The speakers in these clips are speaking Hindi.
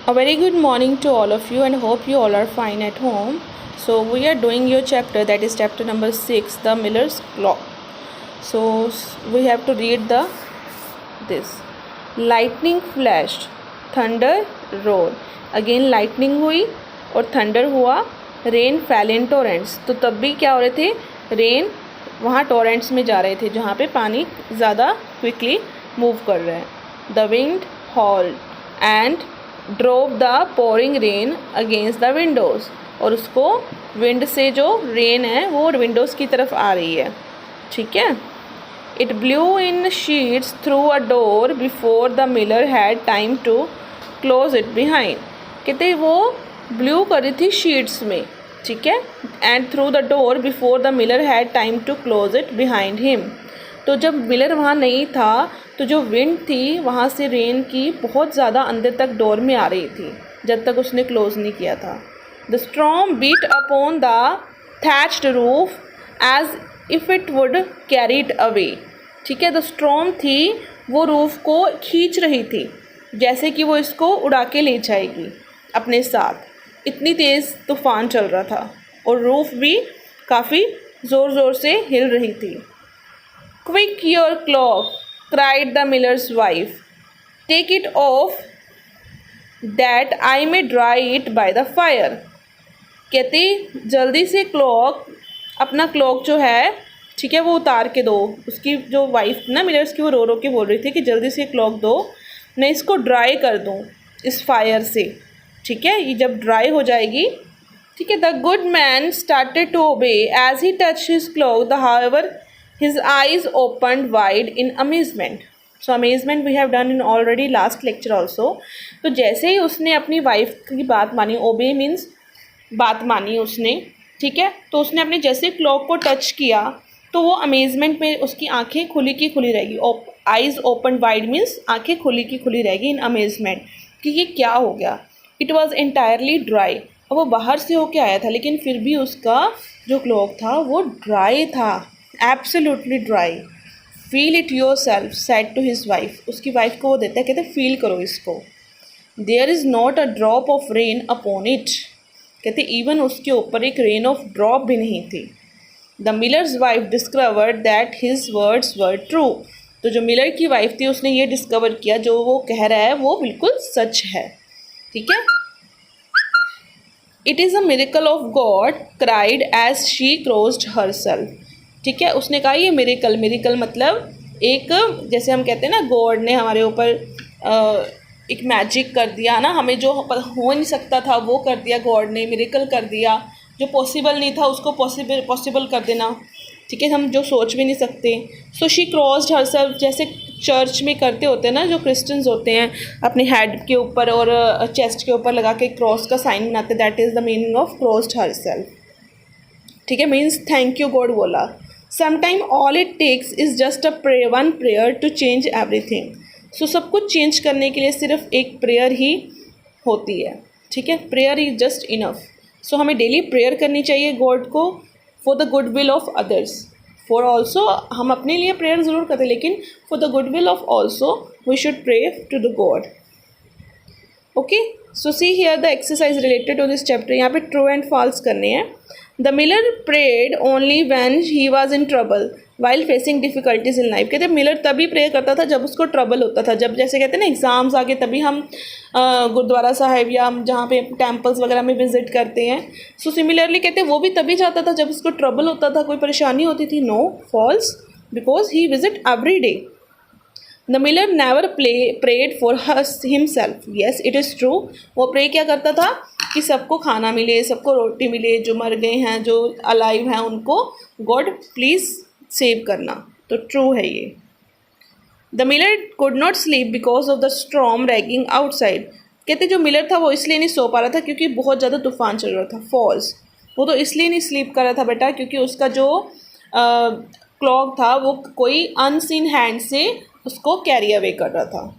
A very good morning to all of you and hope you all are fine at home. So we are doing your chapter, that is chapter number 6, the Miller's Clock. So we have to read this. Lightning flashed, thunder roared. Again lightning हुई और thunder हुआ. Rain fell in torrents. तो तब भी क्या हो रहे थे? Rain वहाँ torrents में जा रहे थे जहाँ पे पानी ज़्यादा quickly move कर रहा है. The wind howled and drove the pouring rain against the Windows. और उसको विंड से जो रेन है वो विंडोज़ की तरफ आ रही है. ठीक है. It blew in sheets through a door before the miller had time to close it behind. कहते वो ब्लू कर रही थी शीट्स में. ठीक है. And through the door before the miller had time to close it behind him. तो जब मिलर वहाँ नहीं था तो जो विंड थी वहाँ से रेन की बहुत ज़्यादा अंदर तक डोर में आ रही थी जब तक उसने क्लोज़ नहीं किया था. The storm beat upon the thatched roof as if it would carry it away. ठीक है. द स्टॉर्म थी वो रूफ को खींच रही थी जैसे कि वो इसको उड़ा के ले जाएगी अपने साथ. इतनी तेज़ तूफ़ान चल रहा था और रूफ भी काफ़ी ज़ोर ज़ोर से हिल रही थी. Quick your clock, cried the miller's wife. Take it off that I may dry it by the fire. कहती जल्दी से क्लॉक, अपना क्लॉक जो है ठीक है वो उतार के दो. उसकी जो वाइफ ना मिलर्स की वो रो रो के बोल रही थी कि जल्दी से क्लॉक दो, मैं इसको ड्राई कर दूँ इस फायर से. ठीक है. ये जब ड्राई हो जाएगी. ठीक है. The good man started to obey as he touch his cloak. The however his eyes opened wide in amazement. So amazement we have done in already last lecture also. तो जैसे ही उसने अपनी वाइफ की बात मानी, ओबे मीन्स बात मानी उसने. ठीक है. तो उसने अपने जैसे क्लॉक को टच किया तो वो अमेजमेंट में उसकी आंखें खुली की खुली रहेगी. आइज़ ओपन वाइड मीन्स आंखें खुली की खुली रहेगी इन अमेजमेंट कि ये क्या हो गया. It was entirely dry. अब वो बाहर से होके आया था लेकिन फिर भी उसका जो क्लॉक था वो ड्राई था. Absolutely dry. Feel it yourself said to his wife. उसकी वाइफ को वो देता है, कहते फील करो इसको. There is not a drop of rain upon it. कहते इवन उसके ऊपर एक रेन ऑफ ड्रॉप भी नहीं थी. The miller's wife discovered that his words were true. तो जो मिलर की वाइफ थी उसने ये डिस्कवर किया जो वो कह रहा है वो बिल्कुल सच है. ठीक है. It is a miracle of God cried as she crossed herself. ठीक है. उसने कहा ये मिरेकल, मिरेकल मतलब एक जैसे हम कहते हैं ना गॉड ने हमारे ऊपर एक मैजिक कर दिया ना, हमें जो हो नहीं सकता था वो कर दिया गॉड ने, मिरेकल कर दिया. जो पॉसिबल नहीं था उसको पॉसिबल कर देना. ठीक है. हम जो सोच भी नहीं सकते. So she crossed herself. जैसे चर्च में करते होते हैं ना जो क्रिश्चियंस होते हैं अपने हेड के ऊपर और चेस्ट के ऊपर लगा के क्रॉस का साइन बनाते. That is the meaning of crossed herself. ठीक है. मीन्स थैंक यू गॉड बोला. Sometime all it takes is just one prayer to change everything. So सब कुछ चेंज करने के लिए सिर्फ एक प्रेयर ही होती है. ठीक है. Prayer is just enough. So हमें डेली प्रेयर करनी चाहिए गॉड को for the good will of others. For also हम अपने लिए प्रेयर ज़रूर करते हैं लेकिन for the good will of also we should pray to the God. Okay. So see here the exercise related to this chapter. यहाँ पे ट्रू एंड फॉल्स करने हैं. The miller prayed only when he was in trouble while facing difficulties in life. कहते हैं मिलर तभी प्रे करता था जब उसको ट्रबल होता था. जब जैसे कहते हैं ना एग्ज़ाम्स आगे तभी हम गुरुद्वारा साहिब या हम जहाँ पे टेम्पल्स वगैरह में विजिट करते हैं. सो सिमिलरली कहते हैं वो भी तभी जाता था जब उसको ट्रबल होता था, कोई परेशानी होती थी. No, false, because he visit every day. The miller never prayed for himself. Yes it is true. वो प्रे क्या करता था कि सबको खाना मिले, सबको रोटी मिले, जो मर गए हैं, जो अलाइव हैं उनको गॉड प्लीज़ सेव करना. तो ट्रू है ये. The Miller could not sleep because of the storm ragging outside. कहते जो मिलर था वो इसलिए नहीं सो पा रहा था क्योंकि बहुत ज़्यादा तूफान चल रहा था. फॉल्स. वो तो इसलिए नहीं स्लीप कर रहा था बेटा क्योंकि उसका जो क्लॉक था वो कोई अनसीन हैंड से उसको कैरी अवे कर रहा था.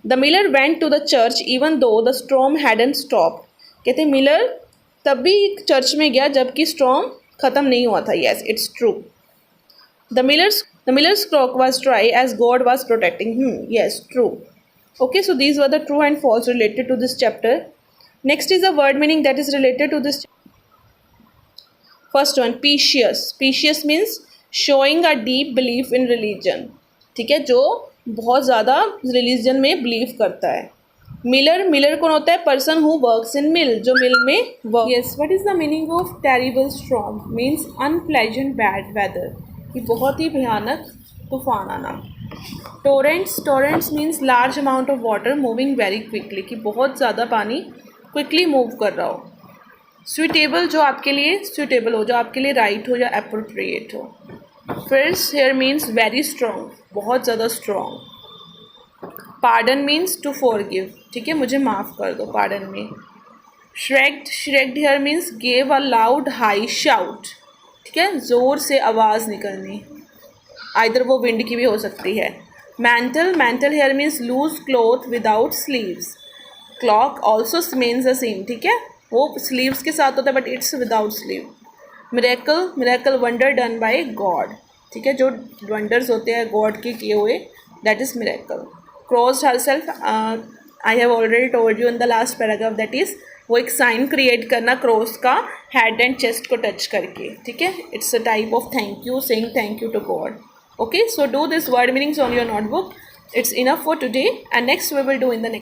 The miller went to the church even though the storm hadn't stopped. कहते मिलर तब भी चर्च में गया जबकि स्टॉर्म ख़त्म नहीं हुआ था. Yes it's true. The miller's cloak was dry as God was protecting him. Yes true. Okay, so these were the true and false related to this chapter. Next is the word meaning that is related to this. First one, Picious. Picious means showing a deep belief in religion. ठीक है, जो बहुत ज़्यादा रिलीजन में बिलीव करता है. मिलर, मिलर कौन होता है? Person who works in mill, जो मिल में work. Yes, what is the meaning of terrible storm? Means unpleasant bad weather, कि बहुत ही भयानक तूफान आना. Torrents, torrents means large amount of water moving very quickly, कि बहुत ज़्यादा पानी क्विकली मूव कर रहा हो. सुइटेबल, जो आपके लिए सुइटेबल हो, जो आपके लिए राइट हो या अप्रोप्रिएट हो. Fierce here means very strong, बहुत ज़्यादा स्ट्रॉन्ग. पार्डन मीन्स टू फॉरगिव, ठीक है, मुझे माफ़ कर दो, पार्डन में. Shrieked, shrieked here means gave a loud high shout, ठीक है, ज़ोर से आवाज़ निकलनी. आइदर वो विंड की भी हो सकती है. Mantle, mantle here means loose cloth without sleeves. Cloak also means the same, ठीक है, वो स्लीव्स के साथ होता है but it's without sleeve. Miracle, miracle wonder done by God, ठीक है, जो वंडर्स होते हैं गॉड के किए हुए, that is miracle. Crossed herself, I have already told you in the last paragraph, that is वो एक साइन क्रिएट करना क्रॉस का हेड एंड चेस्ट को टच करके, ठीक है. It's a type of thank you, saying thank you to God. Okay, so do this word meanings on your notebook. It's enough for today, and next we will do in the next